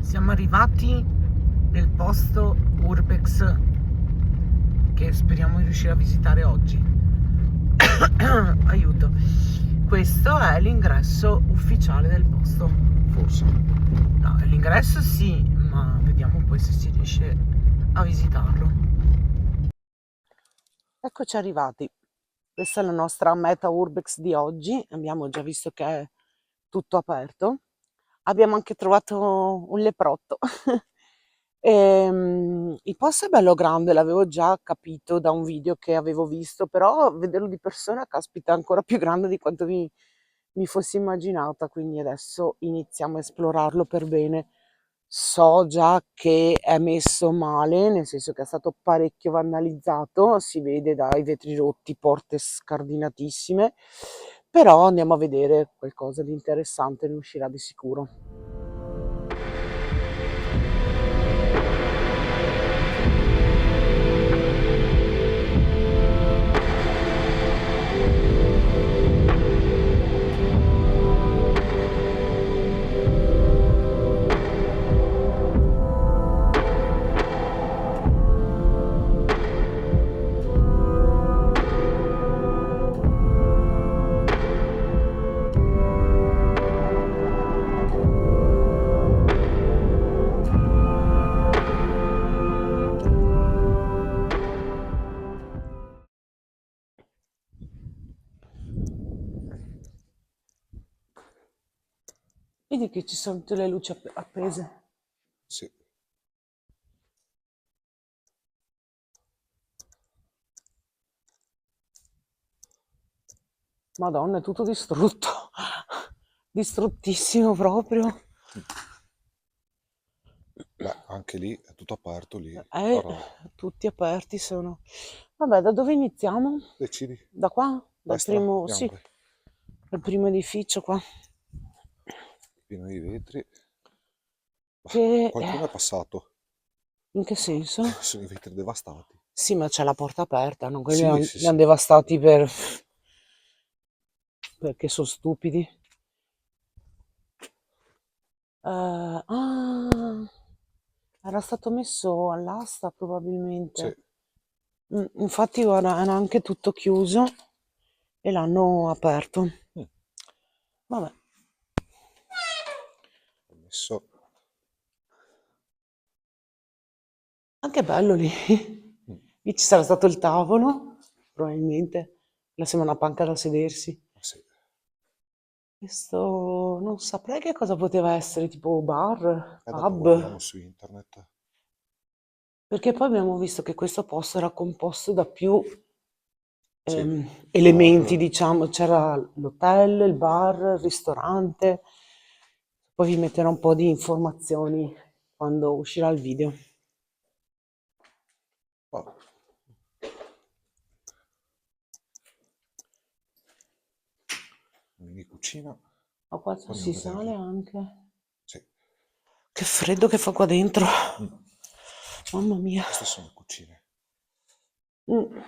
Siamo arrivati nel posto Urbex che speriamo di riuscire a visitare oggi. Aiuto. Questo è l'ingresso ufficiale del posto. Forse. No, l'ingresso sì, ma vediamo poi se si riesce a visitarlo. Eccoci arrivati. Questa è la nostra meta Urbex di oggi. Abbiamo già visto che è tutto aperto. Abbiamo anche trovato un leprotto. Il posto è bello grande, l'avevo già capito da un video che avevo visto, però vederlo di persona, caspita, è ancora più grande di quanto mi fossi immaginata, quindi adesso iniziamo a esplorarlo per bene. So già che è messo male, nel senso che è stato parecchio vandalizzato, si vede dai vetri rotti, porte scardinatissime, però andiamo a vedere qualcosa di interessante, ne uscirà di sicuro. Vedi che ci sono tutte le luci appese. Sì. Madonna, è tutto distrutto. Distruttissimo proprio. Beh, anche lì è tutto aperto lì, Eh, però tutti aperti sono. Vabbè, da dove iniziamo? decidi, Da qua? Dal destra, primo, andiamo, sì, dai. dal primo edificio qua. Pieno di vetri. Bah, Che, qualcuno è passato, in che senso? sono i vetri devastati. Sì, ma c'è la porta aperta, non quelli Sì, sì, li hanno sì. devastati perché sono stupidi. Era stato messo all'asta Sì. probabilmente. Infatti, guarda, era anche tutto chiuso e l'hanno aperto. Mm, Vabbè, ho messo. anche bello lì. Mm, Lì ci sarà stato il tavolo, probabilmente. La sembra una panca da sedersi. ah, sì. Questo non saprei che cosa poteva essere, tipo bar, Dopo guardiamo pub. su internet. Perché poi abbiamo visto che questo posto era composto da più Sì, elementi, bar. diciamo, c'era l'hotel, il bar, il ristorante. Poi vi metterò un po' di informazioni quando uscirà il video. Oh, mini cucina. Ma qua si Andiamo a sale vederla. anche. Sì. Che freddo che fa qua dentro. Mm, Mamma mia. queste sono cucine. Mm.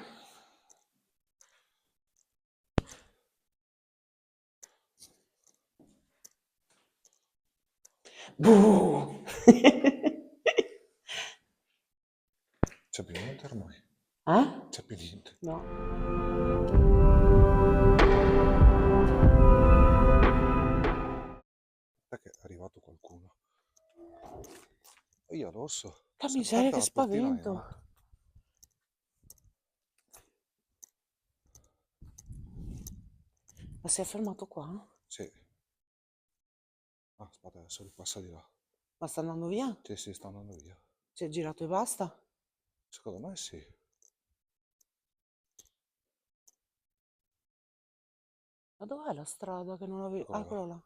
Buh. C'è più niente ormai. Eh? C'è più niente. No. Perché è arrivato qualcuno. Io l'orso. Che Si è miseria, aperta che la portina in spavento. alto. Ma si è fermato qua? Sì. Ah, aspetta, adesso ripassa di là. Ma sta andando via? Sì, sì, sta andando via. Si è girato e basta? Secondo me sì. Ma dov'è la strada che non avevo? Ah, Eccola là.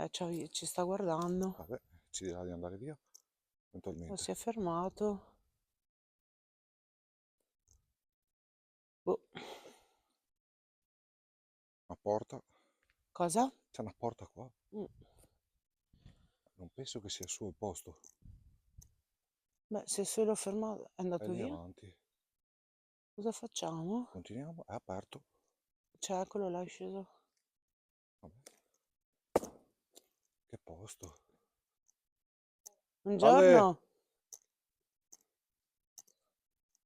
eccolo là. Ci sta guardando. Vabbè, ci dirà di andare via, Ma eventualmente. si è fermato. Boh. Una porta. Cosa? C'è una porta qua. Mm. Non penso che sia il suo posto. Beh, se se l'ho fermato è È andato lì via. avanti. Cosa facciamo? Continuiamo, è aperto. Cioè, eccolo là, è sceso. Vabbè. Che posto. Ale, Buongiorno.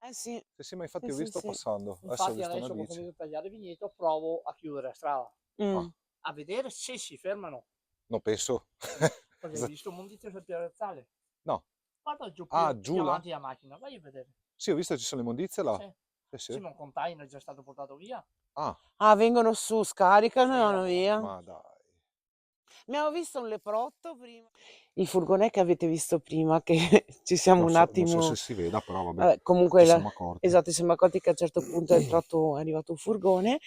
Eh sì, sì, ma sì, infatti ho sì, visto sì. passando. Adesso ho Infatti visto una adesso che ho bici. finito di tagliare il vigneto provo a chiudere strada, Ah, Mm. a vedere se si fermano, non penso. perché hai visto un mondizio sul piazzale. No. Guarda giù Ah, più giù là? avanti la macchina, vai a vedere. Sì, ho visto che ci sono le immondizie là. Sì, Sì, sì, sì. ma un container è già stato portato via. Ah, Ah, vengono su, scaricano e Sì, vanno lavora. via. ma dai. Abbiamo visto un leprotto prima. Il furgone che avete visto prima, che ci siamo un Non so se attimo... si veda, però vabbè, Vabbè, comunque, ci siamo accorti. esatto, siamo accorti che a un certo punto è arrivato un furgone,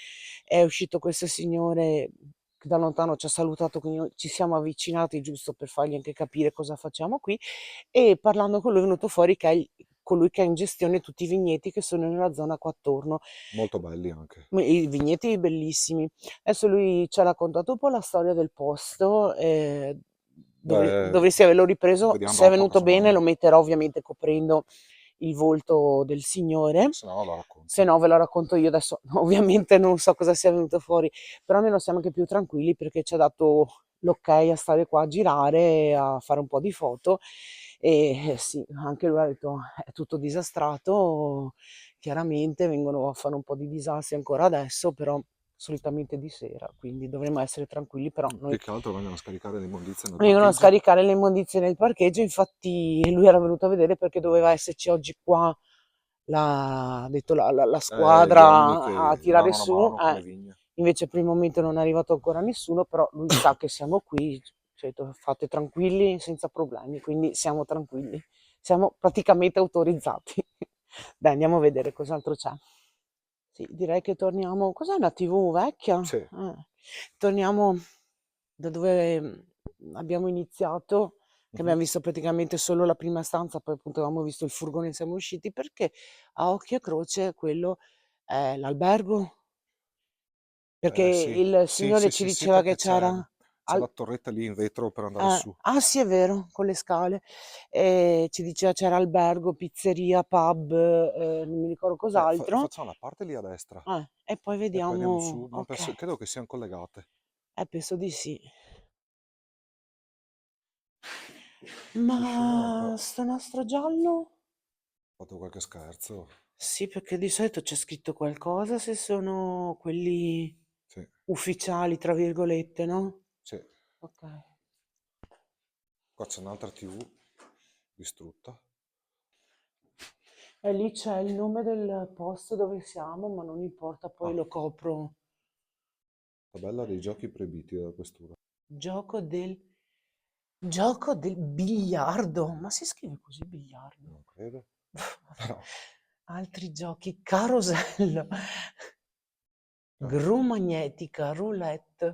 è uscito questo signore che da lontano ci ha salutato, quindi noi ci siamo avvicinati giusto per fargli anche capire cosa facciamo qui e parlando con lui è venuto fuori che è colui che ha in gestione tutti i vigneti che sono nella zona qua attorno. Molto belli anche. I vigneti bellissimi. Adesso lui ci ha raccontato un po' la storia del posto, Beh, dovresti averlo ripreso, vediamo se è dopo venuto cosa bene lo manda. metterò ovviamente coprendo il volto del signore, Se no lo se racconti. no ve lo racconto io adesso. Ovviamente non so cosa sia venuto fuori, però almeno siamo anche più tranquilli perché ci ha dato l'ok a stare qua a girare, a fare un po' di foto e sì, anche lui ha detto è tutto disastrato, chiaramente vengono a fare un po' di disastri ancora adesso, però solitamente di sera, quindi dovremmo essere tranquilli, però noi Più che altro vengono a scaricare le immondizie nel vengono a parcheggio. scaricare le immondizie nel parcheggio, infatti lui era venuto a vedere perché doveva esserci oggi qua ha detto la Gli uomini squadra a che tirare danno una su, mano con le vigne. invece per il momento non è arrivato ancora nessuno, però lui sa che siamo qui, ci ha detto fate tranquilli senza problemi, quindi siamo tranquilli, siamo praticamente autorizzati. Dai, andiamo a vedere cos'altro c'è. Sì, direi che torniamo. Cos'è una TV vecchia? Sì. Torniamo da dove abbiamo iniziato, che Mhm. abbiamo visto praticamente solo la prima stanza, poi appunto avevamo visto il furgone e siamo usciti perché a occhio e croce quello è l'albergo, perché Sì, il sì, signore sì, ci sì, sì, diceva che perché c'era c'è la torretta lì in vetro per andare eh, su. ah sì è vero, con le scale. Ci diceva c'era albergo, pizzeria, pub, non mi ricordo cos'altro. Facciamo la parte lì a destra E poi e poi andiamo vediamo, su. Ma ok, credo che siano collegate. penso di sì. Usciamo un Ma po'. sto nastro giallo? Ho fatto qualche scherzo. Sì, perché di solito c'è scritto qualcosa se sono quelli Sì, ufficiali, tra virgolette, no? sì. Ok. Qua c'è un'altra TV distrutta. E lì c'è il nome del posto dove siamo, ma non importa, poi Ah, lo copro. tabella dei giochi proibiti dalla questura. Gioco del... Gioco del biliardo. Ma si scrive così biliardo? Non credo. Vabbè. Però, Altri giochi, carosello, ah, gru magnetica, roulette,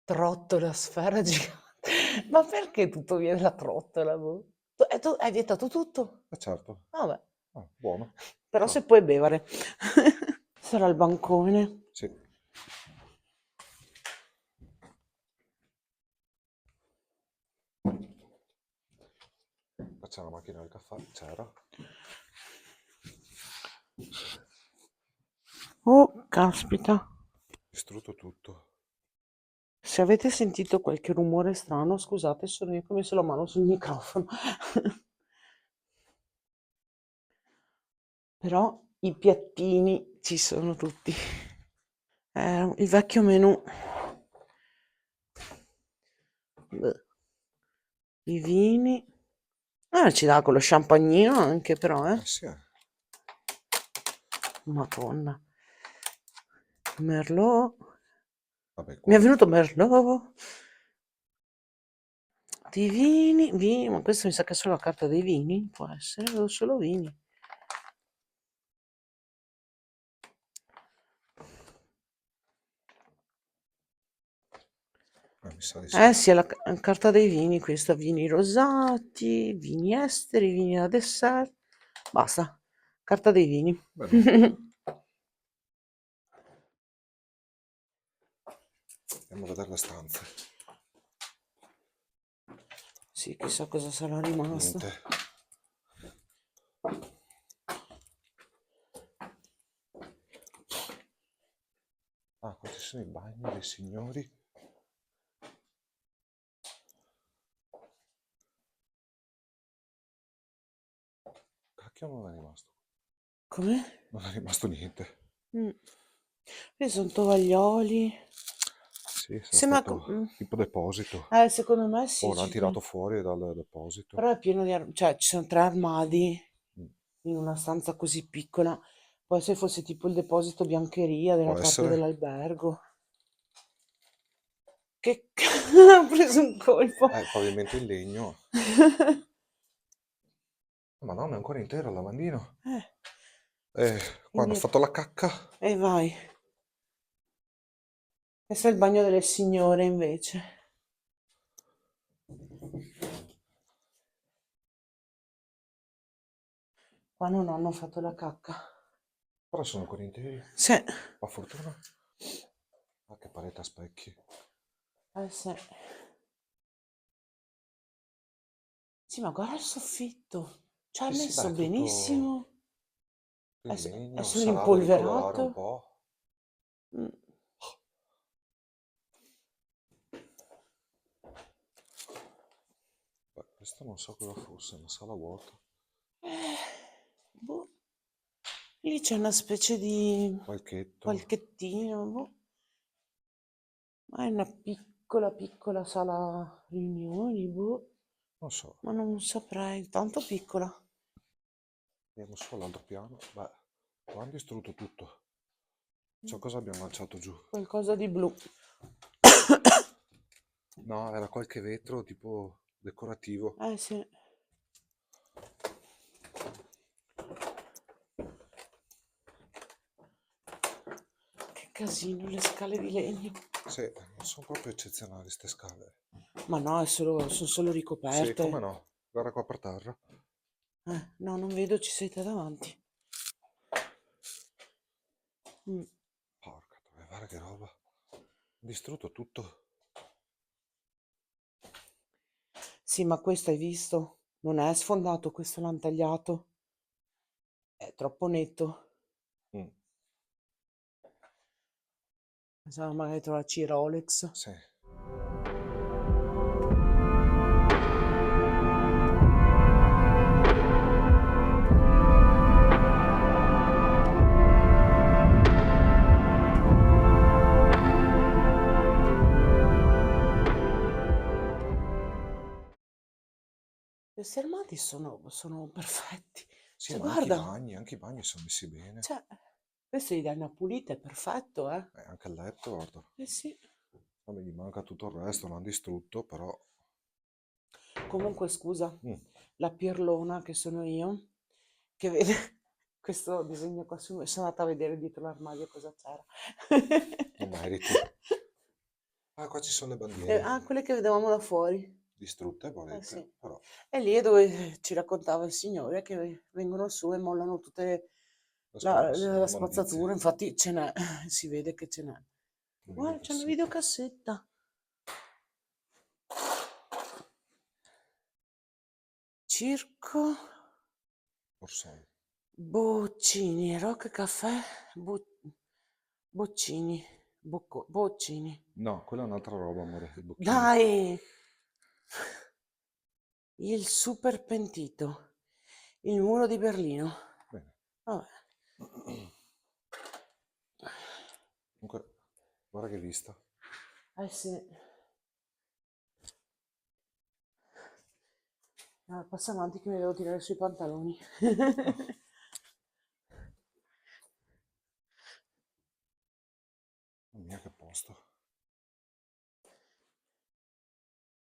trottola, sfera gigante. Ma perché tutto viene da trottola, boh? Tu hai vietato tutto? certo. Vabbè. Ah, buono. Però Ah, se puoi bere. Sarà il bancone. sì. Qua c'è la macchina del caffè. C'era. Oh, caspita. Distrutto tutto. Se avete sentito qualche rumore strano, scusate, sono io che ho messo la mano sul microfono. Però i piattini ci sono tutti. Il vecchio menù. Beh, i vini. Ah, ci dà con lo champagnino anche però, eh. Sì. Madonna. Merlot. Vabbè, Mi è qua. venuto Merlot. Di vini, vini, ma questo mi sa che è solo la carta dei vini, può essere, vedo solo vini. Mi sa di sì. Sì, è la carta dei vini, questa, vini rosati, vini esteri, vini da dessert, basta, carta dei vini. Bene. Andiamo a vedere le stanze. Sì, chissà cosa sarà rimasto. Niente. Ah, qua ci sono i bagni dei signori. specchio non è rimasto. Come? Non è rimasto niente. Sono tovaglioli. Sì, sarà Sembra stato tipo deposito. secondo me sì, O l'hanno tirato fuori dal deposito. però è pieno di cioè ci sono 3 armadi Mm. in una stanza così piccola. Poi se fosse tipo il deposito biancheria della Può parte essere. dell'albergo. Che ho preso un colpo. Il pavimento in legno. Ma no, ma è ancora intero il lavandino. Quando ho Quindi fatto la cacca, e vai. Questo è il bagno delle signore invece. Qua non hanno fatto la cacca. però sono ancora interi. Sì. Per fortuna. Ah, che parete a specchi. Sì. Sì, ma guarda il soffitto. Ci ha Sì, sì, messo beh, tutto benissimo. in È legno, solo sarà da ricolorare un rimpolverato. po'. Mm. Beh, questo non so cosa fosse, una sala vuota. Boh. Lì c'è una specie di Palchetto. palchettino, boh. Ma è una piccola sala riunioni, boh. Non so, Ma non saprei, tanto piccola. andiamo su all'altro piano. Beh, qua hanno distrutto tutto. So cosa abbiamo lanciato giù. Qualcosa di blu. No, era qualche vetro tipo decorativo. Sì. Che casino, le scale di legno. Sì, non sono proprio eccezionali queste scale. Ma no, sono solo Sì, ricoperte. come no? Guarda qua per terra. No, non vedo, ci sei te davanti. Porca troia, guarda che roba. Distrutto tutto. Sì, ma questo hai visto? Non è sfondato, questo l'hanno tagliato. È troppo netto. Mm, Pensavo magari trovarci i Rolex. sì. Questi armadi sono perfetti. Sì, Cioè, ma guarda, anche i bagni sono messi bene. cioè, questo gli dai una pulita, è perfetto, eh? Anche il letto, guarda. Sì. Vabbè, gli manca tutto il resto, l'hanno distrutto, però. Comunque, scusa, Mm, la pirlona che sono io, che vede questo disegno qua su, sono andata a vedere dietro l'armadio cosa c'era. non meriti. Ah, qua ci sono le bandiere. Quelle che vedevamo da fuori. Distrutte, Sì. volete, però. E lì è dove ci raccontava il signore che vengono su e mollano tutte la spazzatura, infatti ce n'è, si vede che ce n'è. Guarda, c'è una videocassetta. Circo Orsoni. Boccini, Rock Caffè Boccini, Boccini. No, quella è un'altra roba, amore, il bocchino. Dai! Il super pentito, il muro di Berlino. Bene. Vabbè. Comunque, guarda che vista. Sì. Passa avanti che mi devo tirare sui pantaloni. Mamma mia, che posto.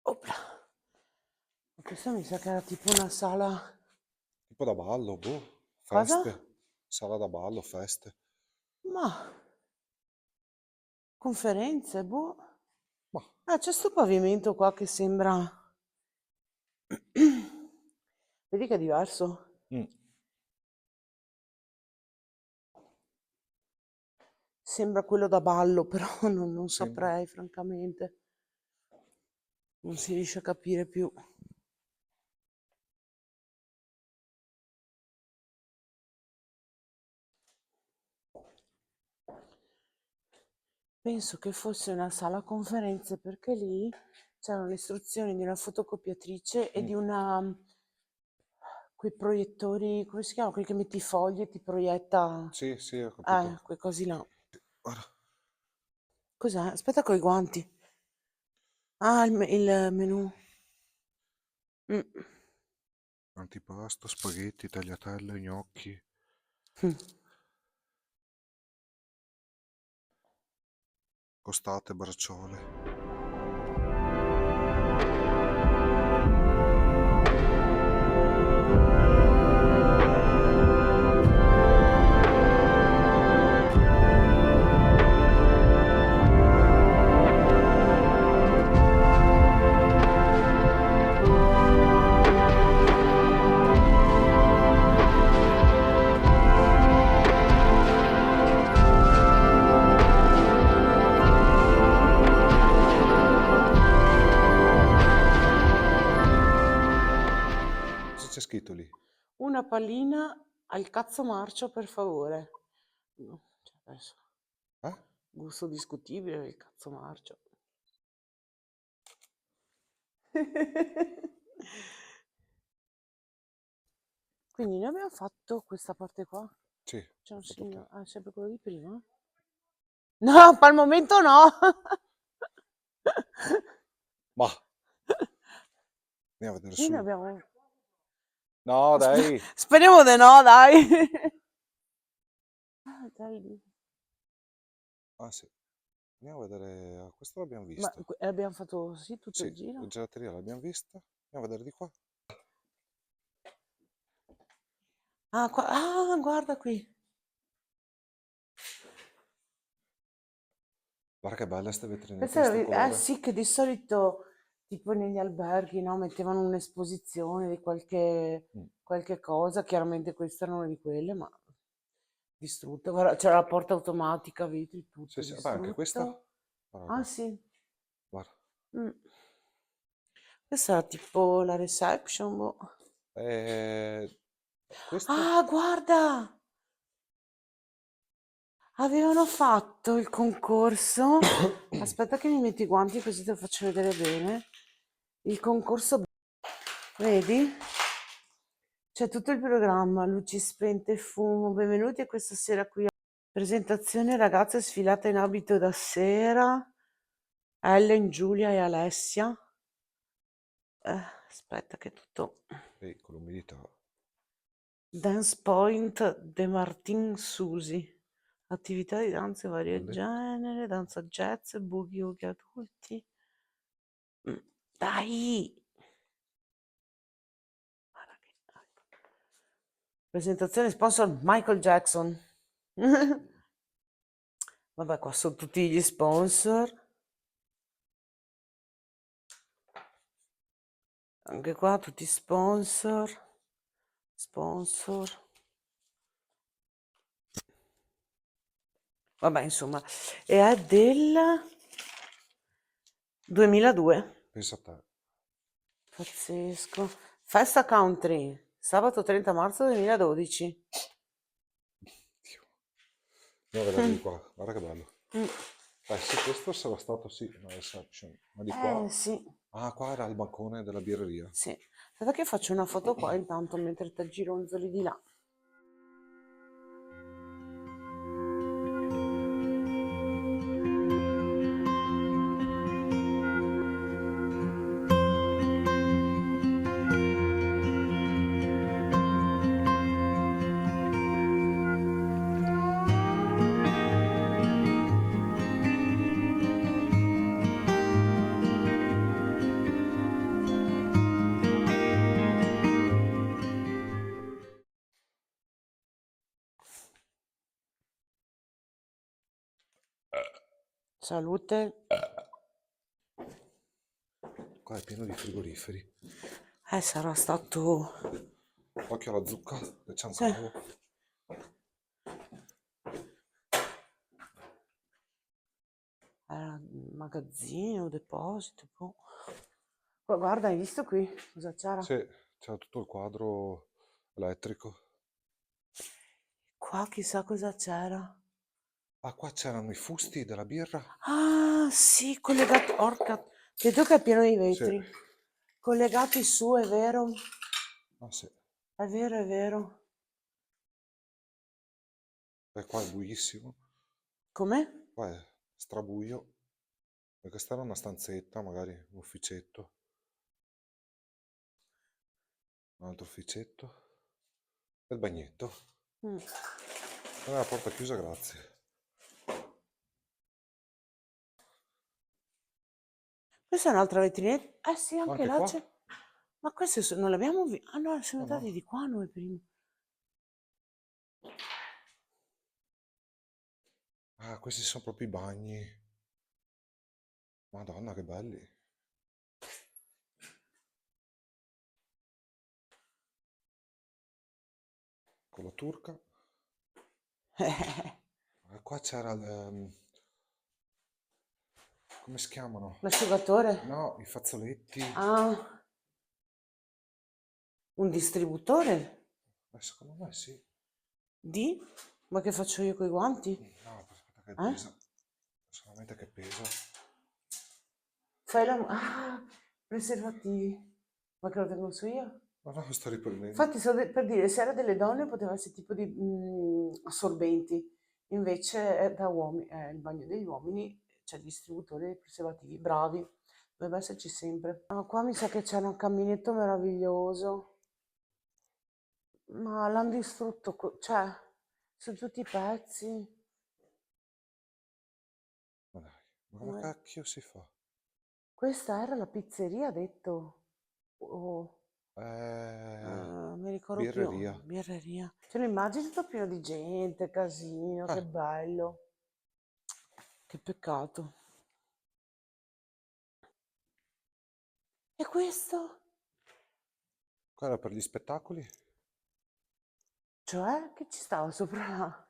Opla. Questa mi sa che era tipo una sala. Tipo da ballo, boh. Cosa? Feste. Sala da ballo, feste. Ma conferenze, boh. Ma, C'è sto pavimento qua che sembra. Vedi che è diverso? mm, Sembra quello da ballo, però non sembra. saprei, francamente. Non si riesce a capire più. Penso che fosse una sala conferenze perché lì c'erano le istruzioni di una fotocopiatrice e di una quei proiettori, come si chiama? Quelli che metti i fogli e ti proietta. Sì, sì, ho capito. Quei cosi là. Guarda, Cos'è? Aspetta coi guanti. Ah, il menù. Mm. antipasto, spaghetti, tagliatelle, gnocchi, Mm. costate, bracciole. Cosa c'è scritto lì? Una pallina al cazzo marcio, per favore. No, cioè adesso, Eh? gusto discutibile il cazzo marcio. Quindi noi abbiamo fatto questa parte qua. Sì, C'è l'ho un fatto segno. te. Ah, sempre quello di prima? No, per il momento no. Ma, andiamo a vedere Sì, ne su. abbiamo. No, dai. Speriamo di no, dai. Ah, dai. Ah, sì. Andiamo a vedere. Questo l'abbiamo Ma visto. abbiamo fatto sì tutto Sì, il giro? la gelateria l'abbiamo vista. Andiamo a vedere di qua. Guarda qui. Guarda che belle ste vetrinette Questo di sto colore. sì, che di solito tipo negli alberghi, no, mettevano un'esposizione di Mm. qualche cosa, chiaramente questa era una di quelle, ma distrutta. Guarda, c'era la porta automatica, vetri, Sì, tutto sì. Beh, anche questa. distrutto. Guarda Ah qua. sì. Guarda. Mm. Questa era tipo la reception, boh. Questo? Ah, guarda! Avevano fatto il concorso. Aspetta che mi metti i guanti così te lo faccio vedere bene. Il concorso, vedi? C'è tutto il programma, luci spente, fumo. Benvenuti a questa sera qui. Presentazione ragazze sfilate in abito da sera. Ellen, Giulia e Alessia. Aspetta che tutto. Sì, con l'umidità. Dance Point De Martin Susi. Attività di danze vario Balletto. genere, danza jazz, boogie woogie adulti. Dai! Guarda che- Presentazione sponsor Michael Jackson. Vabbè, qua sono tutti gli sponsor. Anche qua tutti sponsor. Sponsor. Vabbè, insomma, e è del 2002. Pensa a te. Pazzesco. Festa Country, sabato 30 marzo 2012. Dio. Andiamo a vedere di qua. Guarda che bello. Mm. Sì, questo sarà stato sì, una reception. Ma di qua? Sì, Ah, qua era il bancone della birreria. sì. Aspetta che faccio una foto qua intanto mentre te gironzoli di là. Salute. Qua è pieno di frigoriferi. Sarà stato. Occhio alla zucca del Sì. Ciancavo. Era magazzino, deposito. Boh. Guarda, hai visto qui cosa c'era? Sì, c'era tutto il quadro elettrico. Qua chissà cosa c'era. Ah, qua c'erano i fusti della birra. Ah, sì, collegato. Orca. Vedo che è pieno di Sì. vetri. Collegati su, è vero. Ah, sì. È vero, è vero. E qua è buissimo, Com'è? qua è strabuio. E questa era una stanzetta, magari un ufficetto, un altro ufficetto. E il bagnetto. Mm. La porta chiusa, grazie. Questa è un'altra vetrinetta. Eh sì, anche Anche là qua? c'è. Ma queste non le abbiamo viste. Ah no, siamo No, andati no. di qua noi prima. Ah, questi sono proprio i bagni. Madonna, che belli. Con la turca. Qua c'era come si chiamano? L'asciugatore? No, i fazzoletti. Ah, un distributore? Secondo me sì. Di? Ma che faccio io con i guanti? No, aspetta che Eh? pesa. Solamente che pesa. Fai la. Ah, preservativi. Ma che lo tengo su io? No, no, sto riprendendo. Infatti, per dire, se era delle donne poteva essere tipo di assorbenti. Invece è da uomini, è il bagno degli uomini, c'è il distributore dei preservativi. Bravi, dovrebbe esserci sempre. Ah, qua mi sa che c'è un caminetto meraviglioso. Ma l'hanno distrutto, cioè, su tutti i pezzi. Ma dai, ma come Ma cacchio si fa? questa era la pizzeria, ha detto. Oh, mi ricordo più. Birreria. Birreria. Te lo immagini tutto pieno di gente, casino, che Ah, bello. Che peccato. E questo? qua era per gli spettacoli? Cioè, che ci stava sopra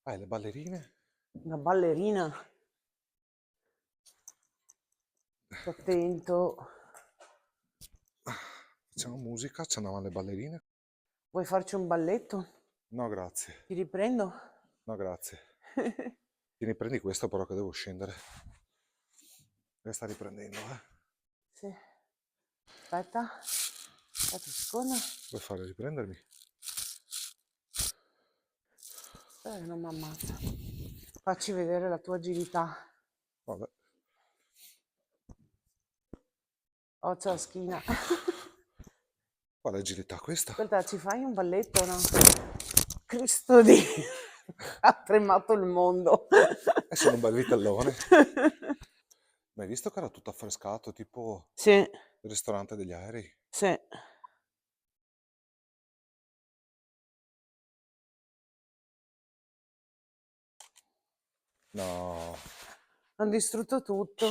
Ah, e le ballerine? una ballerina? Sto attento. Facciamo musica, ci andavano le ballerine? Vuoi farci un balletto? No, grazie. Ti riprendo? No, grazie. Tieni, prendi questo però che devo scendere. Deve sta riprendendo, eh. Sì. Aspetta. Aspetta un secondo. Vuoi fare riprendermi? Spera che non mi ammazza. Facci vedere la tua agilità. Vabbè. Oh, c'è la schina. Quale agilità questa? Ascolta, ci fai un balletto o no? Cristo Dio. Ha tremato il mondo. Sono un bel vitellone. Ma hai visto che era tutto affrescato, tipo Sì, il ristorante degli aerei? sì. No. Hanno distrutto tutto.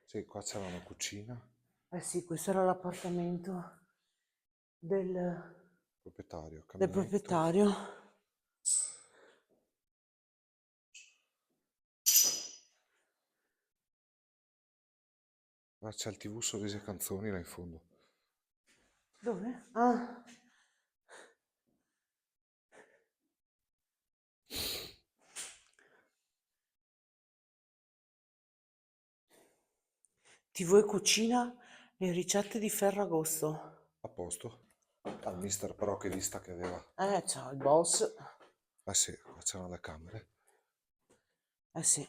Sì, qua c'era una cucina. Eh sì, questo era l'appartamento del, Proprietario, del caminetto. proprietario. Là c'è il TV Sorrisi e Canzoni là in fondo. Dove? Ah, TV e cucina e ricette di Ferragosto. A posto. Al mister però che vista che aveva. Ciao il boss. Ah sì, qua c'erano le camere. Eh sì.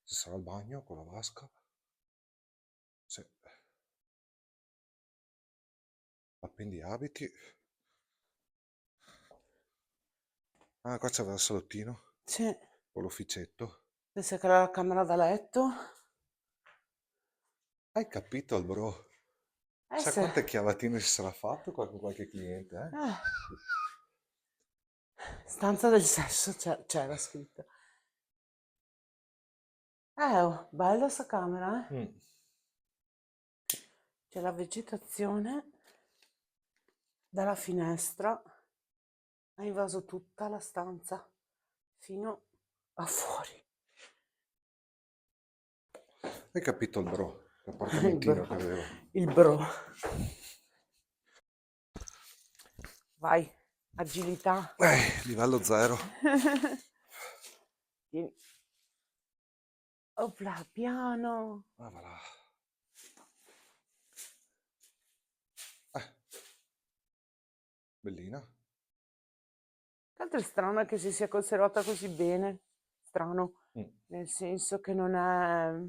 Ci sarà il bagno con la vasca. Sì. Appendi abiti. Ah, qua c'aveva il salottino Sì, con l'ufficetto. questa che era la camera da letto. Hai capito, bro? Sa Se... quante chiavatine si sarà fatto con qualche cliente, eh? eh, stanza del sesso c'era scritto. Oh, bella sta camera, eh? Mm. C'è la vegetazione dalla finestra, ha invaso tutta la stanza fino a fuori. Hai capito, bro? Il L'appartamentino che bro, aveva. il bro. Vai, agilità. Livello 0. Tieni. Opla, piano. Ah, va là. Bellina. Tra l'altro è strano che si sia conservata così bene. Strano, Mm. nel senso che non è...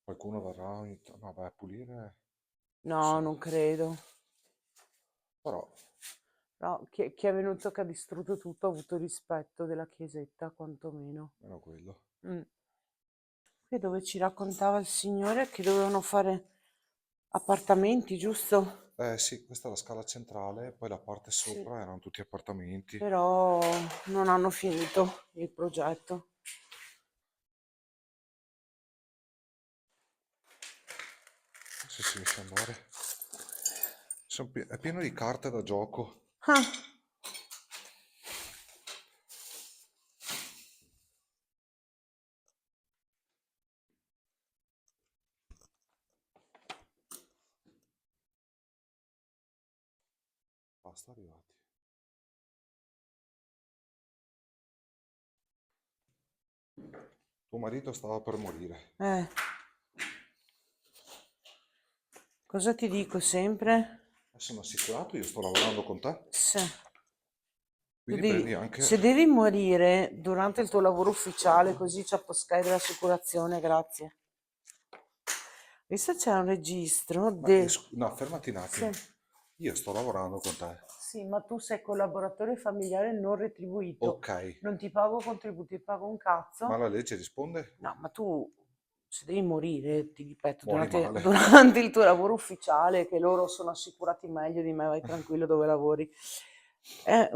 Qualcuno verrà ogni no, vai a pulire. No, Sì. non credo. Però, No, chi è venuto che ha distrutto tutto ha avuto rispetto della chiesetta, quantomeno. meno quello. Mm. Qui dove ci raccontava il signore che dovevano fare appartamenti, giusto? Sì, questa è la scala centrale, poi la parte Sì. sopra erano tutti appartamenti. Però non hanno finito il progetto. Sì, sì, lascia andare. È pieno di carte da gioco. Ah, Basta, arrivati. Tuo marito stava per morire. cosa ti dico sempre? Sono assicurato, io sto lavorando con te. Se, Quindi prendi anche... se devi morire durante il tuo lavoro ufficiale, così c'è Sky dell'assicurazione, grazie. Visto c'è un registro No, fermati un Sì, attimo. Io sto lavorando con te. sì, ma tu sei collaboratore familiare non retribuito. Ok, Non ti pago contributi, ti pago un ma cazzo. la legge risponde? No, ma tu se devi morire, ti ripeto, Muori male. durante il tuo lavoro ufficiale, che loro sono assicurati meglio di me, vai tranquillo dove lavori. È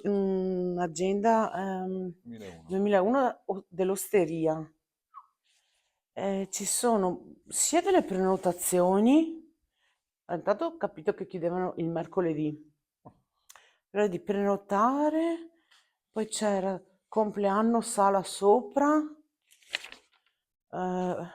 un'azienda 1001. 2001 dell'osteria. Ci sono sia delle prenotazioni, intanto ho capito che chiudevano il mercoledì, però di prenotare, poi c'era compleanno sala sopra, eh,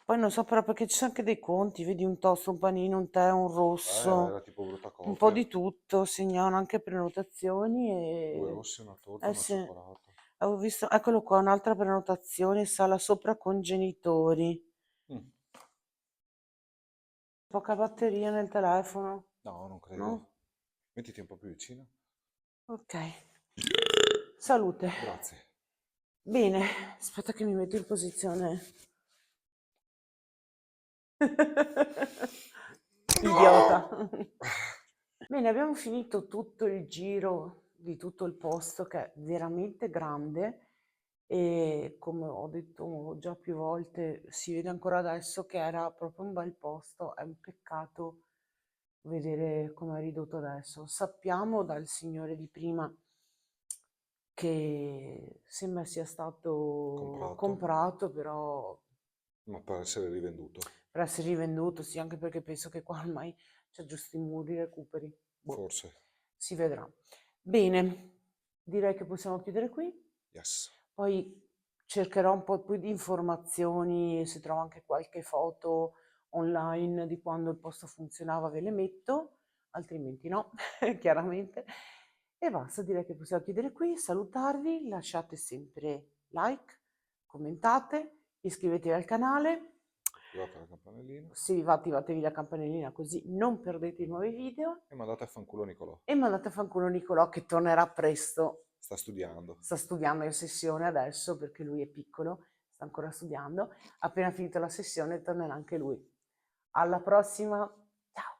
poi non so però perché ci sono anche dei conti, vedi un toast, un panino, un tè, un Era rosso, tipo brutta un po' copia. di tutto, segnavano anche prenotazioni 2 e... rossi, una torta, Eh una sì, cioccolata. avevo visto, eccolo qua, un'altra prenotazione, sala sopra con genitori. Mm. Poca batteria nel telefono, No, non credo. no? Mettiti un po' più vicino. Ok. Salute. Grazie. Bene, aspetta che mi metto in posizione. Idiota. Bene, abbiamo finito tutto il giro di tutto il posto che è veramente grande e come ho detto già più volte, si vede ancora adesso che era proprio un bel posto, è un peccato vedere come è ridotto adesso. Sappiamo dal signore di prima che sembra sia stato Comprato, comprato, però ma per essere rivenduto. per essere rivenduto, sì, anche perché penso che qua ormai c'è giusto i muri recuperi. Boh, Forse. si vedrà. Bene, direi che possiamo chiudere qui. Yes. Poi cercherò un po' più di informazioni, se trovo anche qualche foto online di quando il posto funzionava ve le metto, altrimenti no, chiaramente. E basta, direi che possiamo chiudere qui, salutarvi, lasciate sempre like, commentate, iscrivetevi al canale, Attivate la campanellina se vi va attivatevi la campanellina così non perdete i nuovi video e mandate a fanculo Nicolò. e mandate a fanculo Nicolò che tornerà presto. Sta studiando. Sta studiando in sessione adesso perché lui è piccolo, sta ancora studiando. Appena finito la sessione tornerà anche lui. Alla prossima! Ciao!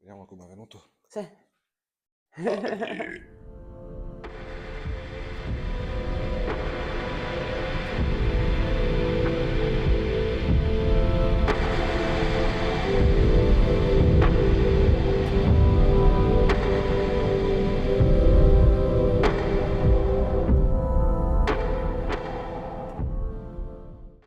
Vediamo come è venuto. Sì.